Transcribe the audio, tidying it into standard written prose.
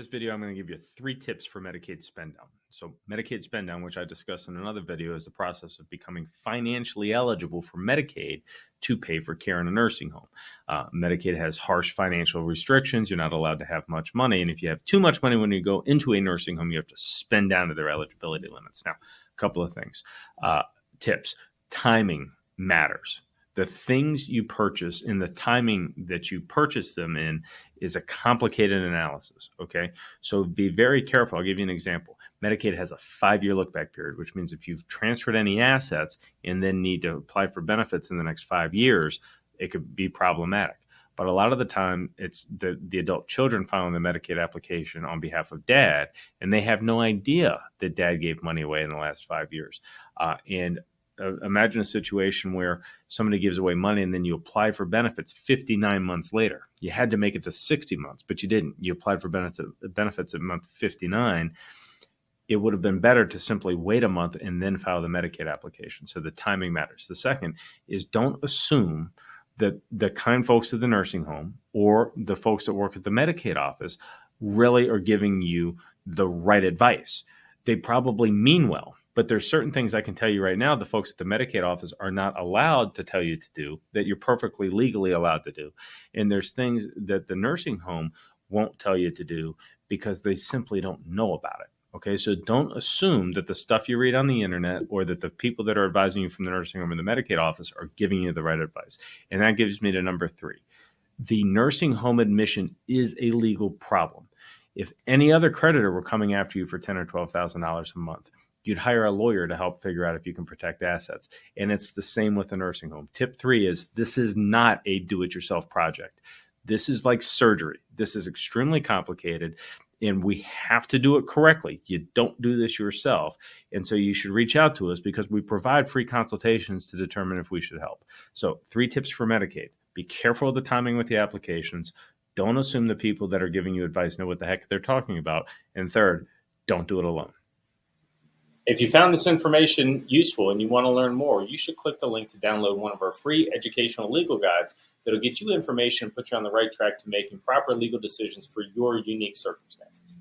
this video, I'm going to give you 3 tips for Medicaid spend down. So Medicaid spend down, which I discussed in another video, is the process of becoming financially eligible for Medicaid to pay for care in a nursing home. Medicaid has harsh financial restrictions. You're not allowed to have much money. And if you have too much money when you go into a nursing home, you have to spend down to their eligibility limits. Now, a couple of things. Tips. Timing matters. The things you purchase and the timing that you purchase them in is a complicated analysis, okay? So be very careful. I'll give you an example. Medicaid has a 5-year look-back period, which means if you've transferred any assets and then need to apply for benefits in the next 5 years, it could be problematic. But a lot of the time, it's the adult children filing the Medicaid application on behalf of dad, and they have no idea that dad gave money away in the last 5 years. Imagine a situation where somebody gives away money and then you apply for benefits 59 months later. You had to make it to 60 months, but you didn't. You applied for benefits at month 59. It would have been better to simply wait a month and then file the Medicaid application. So the timing matters. The second is don't assume that the kind folks at the nursing home or the folks that work at the Medicaid office really are giving you the right advice. They probably mean well. But there's certain things I can tell you right now the folks at the Medicaid office are not allowed to tell you to do that you're perfectly legally allowed to do. And there's things that the nursing home won't tell you to do because they simply don't know about it. Okay, so don't assume that the stuff you read on the internet or that the people that are advising you from the nursing home or the Medicaid office are giving you the right advice. And that gives me to number 3. The nursing home admission is a legal problem. If any other creditor were coming after you for $10,000 or $12,000 a month, you'd hire a lawyer to help figure out if you can protect assets. And it's the same with the nursing home. Tip 3 is this is not a do-it-yourself project. This is like surgery. This is extremely complicated, and we have to do it correctly. You don't do this yourself. And so you should reach out to us because we provide free consultations to determine if we should help. So 3 tips for Medicaid. Be careful of the timing with the applications. Don't assume the people that are giving you advice know what the heck they're talking about. And third, don't do it alone. If you found this information useful and you want to learn more, you should click the link to download one of our free educational legal guides that'll get you information and put you on the right track to making proper legal decisions for your unique circumstances.